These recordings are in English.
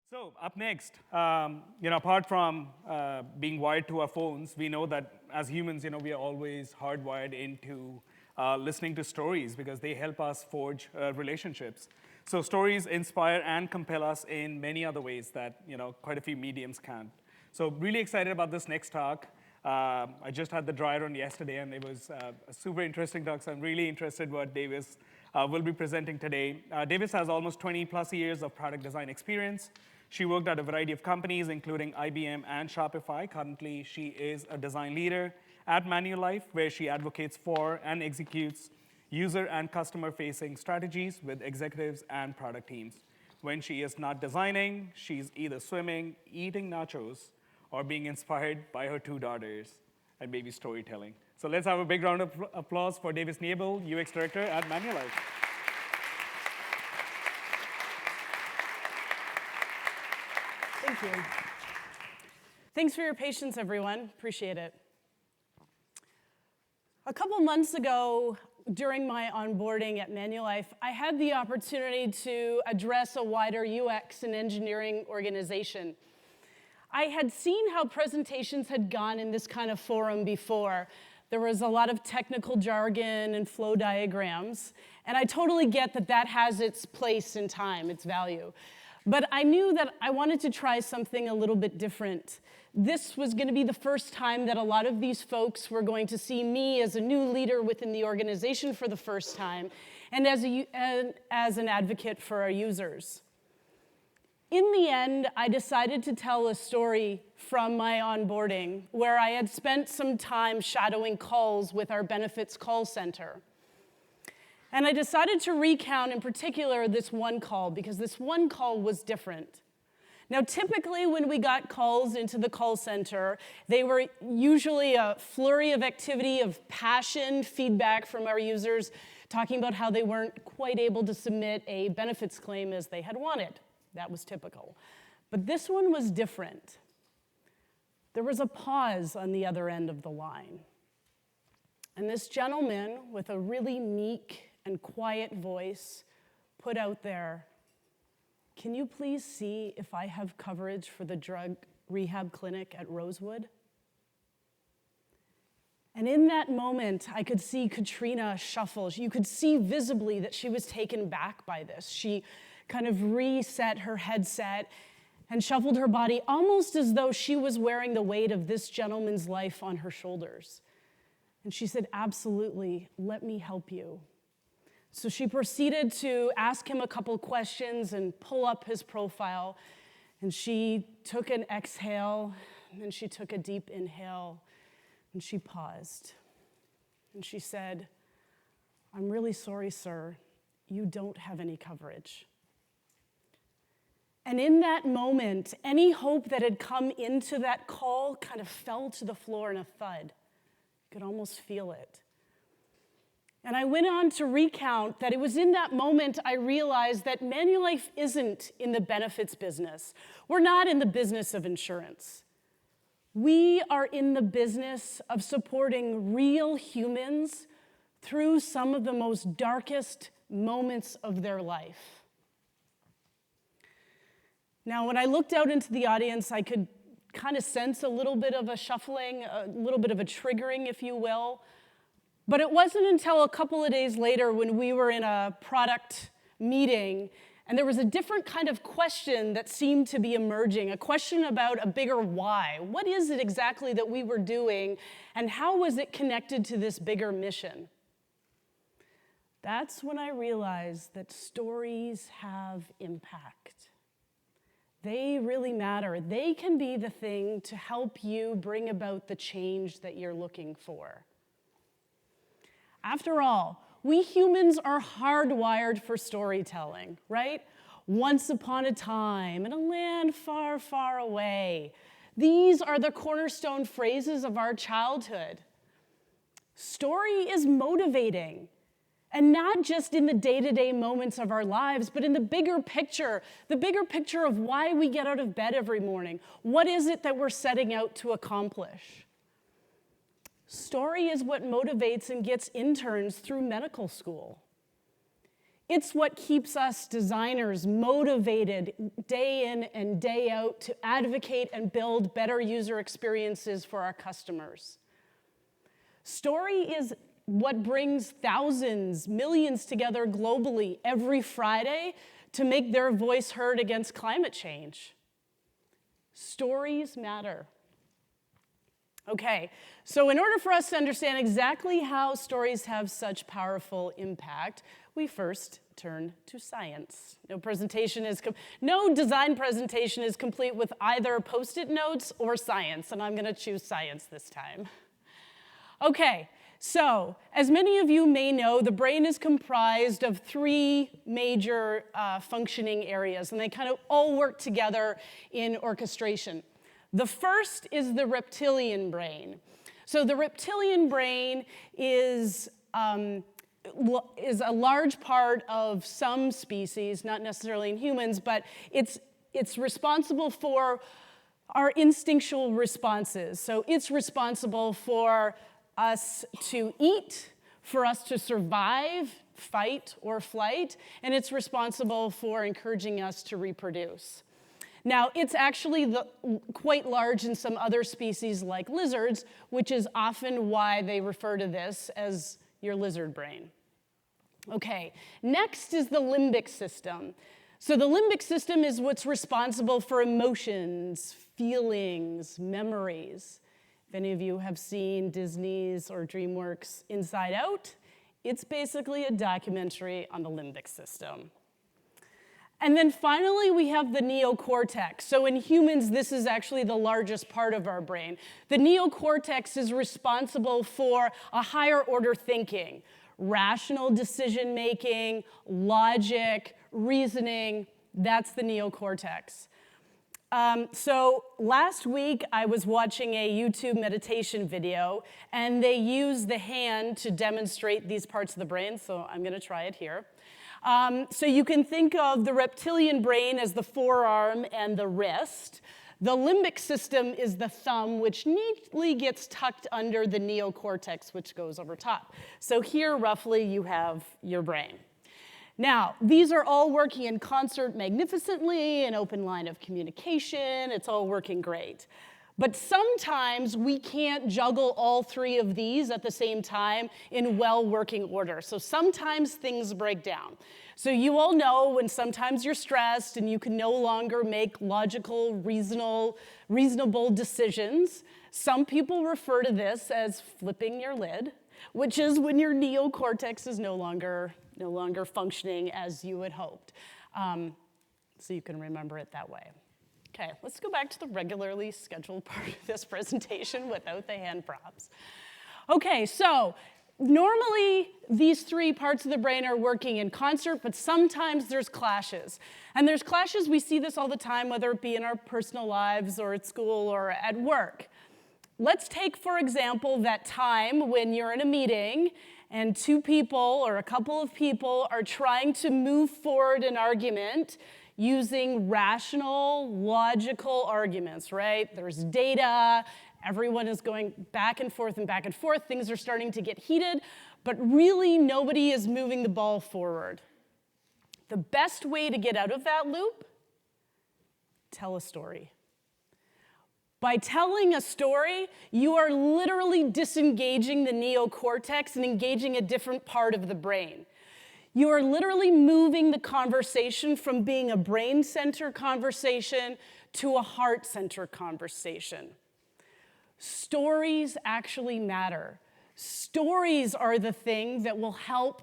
So up next, apart from being wired to our phones, we know that as humans, we are always hardwired into listening to stories because they help us forge relationships. So stories inspire and compel us in many other ways that quite a few mediums can't. So really excited about this next talk. I just had the dry run yesterday, and it was a super interesting talk. So I'm really interested what Davis will be presenting today. Davis has almost 20 plus years of product design experience. She worked at a variety of companies, including IBM and Shopify. Currently, she is a design leader at Manulife, where she advocates for and executes user and customer-facing strategies with executives and product teams. When she is not designing, she's either swimming, eating nachos, or being inspired by her two daughters, and maybe storytelling. So let's have a big round of applause for Davis Neable, UX Director at Manulife. Thank you. Thanks for your patience, everyone. Appreciate it. A couple months ago, during my onboarding at Manulife, I had the opportunity to address a wider UX and engineering organization. I had seen how presentations had gone in this kind of forum before. There was a lot of technical jargon and flow diagrams, and I totally get that that has its place in time, its value. But I knew that I wanted to try something a little bit different. This was going to be the first time that a lot of these folks were going to see me as a new leader within the organization for the first time, and as an advocate for our users. In the end, I decided to tell a story from my onboarding where I had spent some time shadowing calls with our benefits call center. And I decided to recount, in particular, this one call, because this one call was different. Now, typically, when we got calls into the call center, they were usually a flurry of activity, of passion, feedback from our users, talking about how they weren't quite able to submit a benefits claim as they had wanted. That was typical. But this one was different. There was a pause on the other end of the line. And this gentleman, with a really meek and quiet voice, put out there, "Can you please see if I have coverage for the drug rehab clinic at Rosewood?" And in that moment, I could see Katrina shuffle. You could see visibly that she was taken back by this. She kind of reset her headset and shuffled her body almost as though she was wearing the weight of this gentleman's life on her shoulders. And she said, "Absolutely, let me help you." So she proceeded to ask him a couple questions and pull up his profile. And she took an exhale, and then she took a deep inhale, and she paused. And she said, "I'm really sorry, sir. You don't have any coverage." And in that moment, any hope that had come into that call kind of fell to the floor in a thud. You could almost feel it. And I went on to recount that it was in that moment I realized that Manulife isn't in the benefits business. We're not in the business of insurance. We are in the business of supporting real humans through some of the most darkest moments of their life. Now, when I looked out into the audience, I could kind of sense a little bit of a shuffling, a little bit of a triggering, if you will. But it wasn't until a couple of days later when we were in a product meeting and there was a different kind of question that seemed to be emerging, a question about a bigger why. What is it exactly that we were doing, and how was it connected to this bigger mission? That's when I realized that stories have impact. They really matter. They can be the thing to help you bring about the change that you're looking for. After all, we humans are hardwired for storytelling, right? Once upon a time, in a land far, far away. These are the cornerstone phrases of our childhood. Story is motivating, and not just in the day-to-day moments of our lives, but in the bigger picture of why we get out of bed every morning. What is it that we're setting out to accomplish? Story is what motivates and gets interns through medical school. It's what keeps us designers motivated day in and day out to advocate and build better user experiences for our customers. Story is what brings thousands, millions together globally every Friday to make their voice heard against climate change. Stories matter. Okay, so in order for us to understand exactly how stories have such powerful impact, we first turn to science. No design presentation is complete with either Post-it notes or science, and I'm going to choose science this time. Okay, so as many of you may know, the brain is comprised of three major functioning areas, and they kind of all work together in orchestration. The first is the reptilian brain. So the reptilian brain is a large part of some species, not necessarily in humans, but it's responsible for our instinctual responses. So it's responsible for us to eat, for us to survive, fight, or flight, and it's responsible for encouraging us to reproduce. Now, it's actually quite large in some other species like lizards, which is often why they refer to this as your lizard brain. Okay, next is the limbic system. So the limbic system is what's responsible for emotions, feelings, memories. If any of you have seen Disney's or DreamWorks' Inside Out, it's basically a documentary on the limbic system. And then finally, we have the neocortex. So in humans, this is actually the largest part of our brain. The neocortex is responsible for a higher order thinking, rational decision-making, logic, reasoning. That's the neocortex. So last week, I was watching a YouTube meditation video, and they used the hand to demonstrate these parts of the brain, so I'm going to try it here. So you can think of the reptilian brain as the forearm and the wrist. The limbic system is the thumb, which neatly gets tucked under the neocortex, which goes over top. So here, roughly, you have your brain. Now, these are all working in concert magnificently, an open line of communication. It's all working great. But sometimes we can't juggle all three of these at the same time in well-working order. So sometimes things break down. So you all know when sometimes you're stressed and you can no longer make logical, reasonable decisions. Some people refer to this as flipping your lid, which is when your neocortex is no longer functioning as you had hoped. So you can remember it that way. Okay, let's go back to the regularly scheduled part of this presentation without the hand props. Okay, so normally these three parts of the brain are working in concert, but sometimes there's clashes. And there's clashes, we see this all the time, whether it be in our personal lives or at school or at work. Let's take, for example, that time when you're in a meeting and two people or a couple of people are trying to move forward an argument using rational, logical arguments, right? There's data, everyone is going back and forth, things are starting to get heated, but really nobody is moving the ball forward. The best way to get out of that loop? Tell a story. By telling a story, you are literally disengaging the neocortex and engaging a different part of the brain. You are literally moving the conversation from being a brain center conversation to a heart center conversation. Stories actually matter. Stories are the thing that will help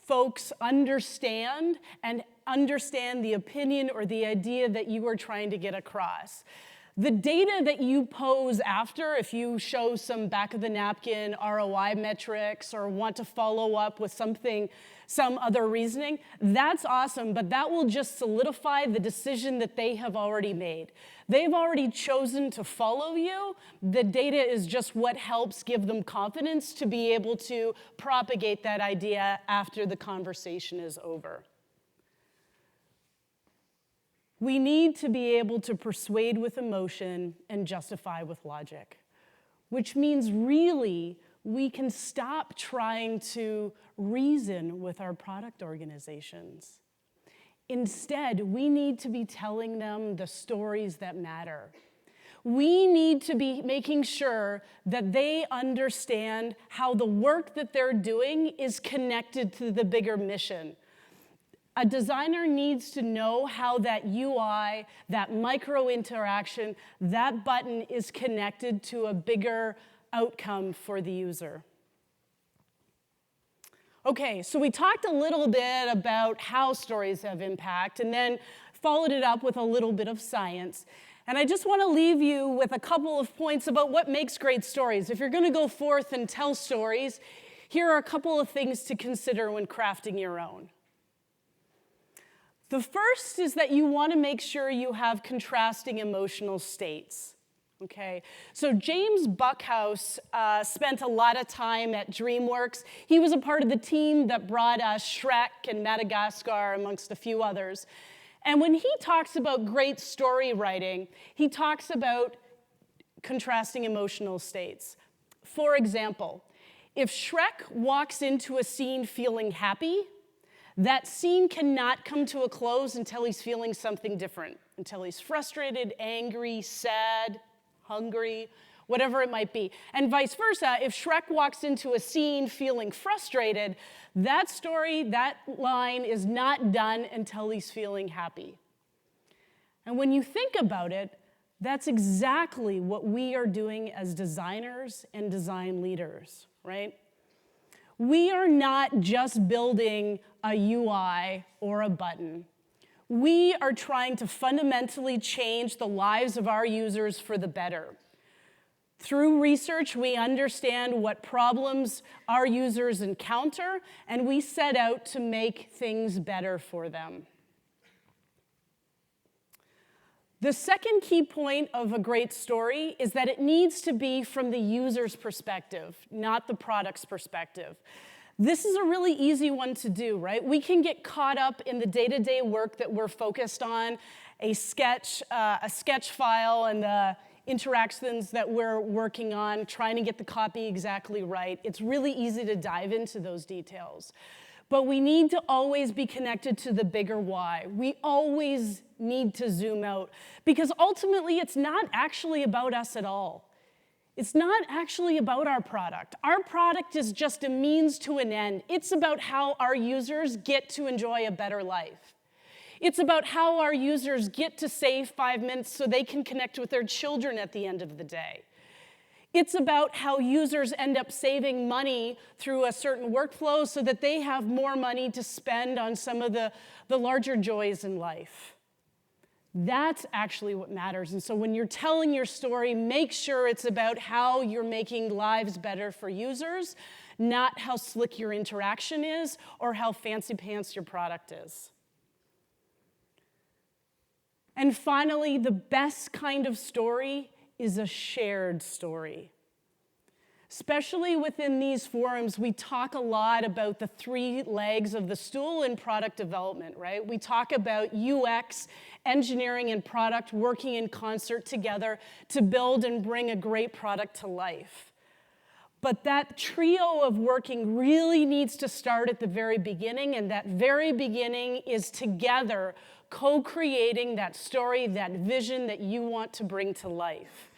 folks understand the opinion or the idea that you are trying to get across. The data that you pose after, if you show some back-of-the-napkin ROI metrics or want to follow up with some other reasoning, that's awesome, but that will just solidify the decision that they have already made. They've already chosen to follow you. The data is just what helps give them confidence to be able to propagate that idea after the conversation is over. We need to be able to persuade with emotion and justify with logic, which means really we can stop trying to reason with our product organizations. Instead, we need to be telling them the stories that matter. We need to be making sure that they understand how the work that they're doing is connected to the bigger mission. A designer needs to know how that UI, that micro interaction, that button is connected to a bigger outcome for the user. Okay, so we talked a little bit about how stories have impact and then followed it up with a little bit of science. And I just want to leave you with a couple of points about what makes great stories. If you're going to go forth and tell stories, here are a couple of things to consider when crafting your own. The first is that you want to make sure you have contrasting emotional states. Okay, so James Buckhouse spent a lot of time at DreamWorks. He was a part of the team that brought us Shrek and Madagascar, amongst a few others. And when he talks about great story writing, he talks about contrasting emotional states. For example, if Shrek walks into a scene feeling happy, that scene cannot come to a close until he's feeling something different, until he's frustrated, angry, sad, hungry, whatever it might be. And vice versa, if Shrek walks into a scene feeling frustrated, that story, that line is not done until he's feeling happy. And when you think about it, that's exactly what we are doing as designers and design leaders, right? We are not just building a UI or a button. We are trying to fundamentally change the lives of our users for the better. Through research, we understand what problems our users encounter, and we set out to make things better for them. The second key point of a great story is that it needs to be from the user's perspective, not the product's perspective. This is a really easy one to do, right? We can get caught up in the day-to-day work that we're focused on, a sketch file and the interactions that we're working on, trying to get the copy exactly right. It's really easy to dive into those details. But we need to always be connected to the bigger why. We always need to zoom out, because ultimately it's not actually about us at all. It's not actually about our product. Our product is just a means to an end. It's about how our users get to enjoy a better life. It's about how our users get to save 5 minutes so they can connect with their children at the end of the day. It's about how users end up saving money through a certain workflow so that they have more money to spend on some of the larger joys in life. That's actually what matters. And so when you're telling your story, make sure it's about how you're making lives better for users, not how slick your interaction is or how fancy pants your product is. And finally, the best kind of story is a shared story. Especially within these forums, we talk a lot about the 3 legs of the stool in product development, right? We talk about UX, engineering, and product working in concert together to build and bring a great product to life. But that trio of working really needs to start at the very beginning, and that very beginning is together co-creating that story, that vision that you want to bring to life.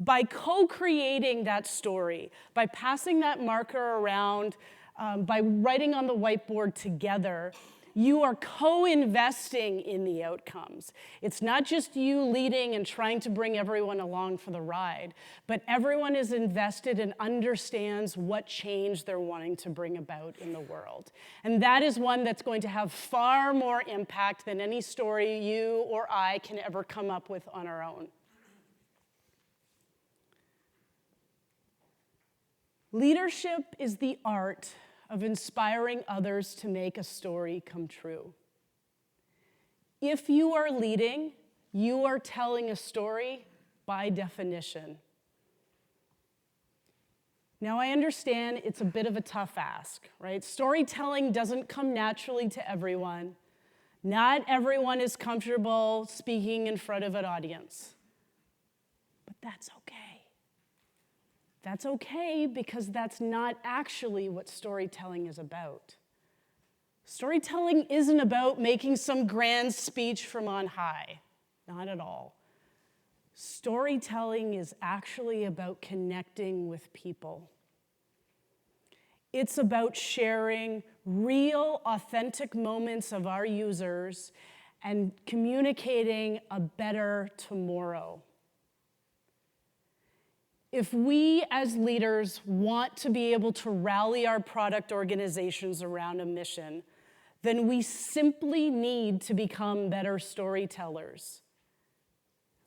By co-creating that story, by passing that marker around, by writing on the whiteboard together, you are co-investing in the outcomes. It's not just you leading and trying to bring everyone along for the ride, but everyone is invested and understands what change they're wanting to bring about in the world. And that is one that's going to have far more impact than any story you or I can ever come up with on our own. Leadership is the art of inspiring others to make a story come true. If you are leading, you are telling a story by definition. Now, I understand it's a bit of a tough ask, right? Storytelling doesn't come naturally to everyone. Not everyone is comfortable speaking in front of an audience. But that's okay. That's okay, because that's not actually what storytelling is about. Storytelling isn't about making some grand speech from on high. Not at all. Storytelling is actually about connecting with people. It's about sharing real, authentic moments of our users and communicating a better tomorrow. If we as leaders want to be able to rally our product organizations around a mission, then we simply need to become better storytellers.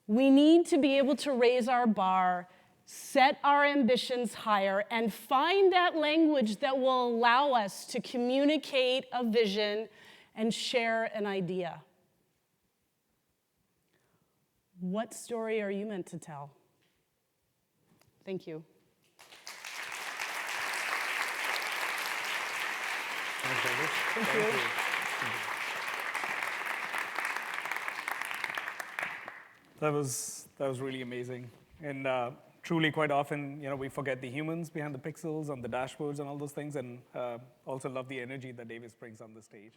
We need to be able to raise our bar, set our ambitions higher, and find that language that will allow us to communicate a vision and share an idea. What story are you meant to tell? Thank you. Thank you. That was really amazing. And truly, quite often, we forget the humans behind the pixels on the dashboards and all those things, and also love the energy that Davis brings on the stage.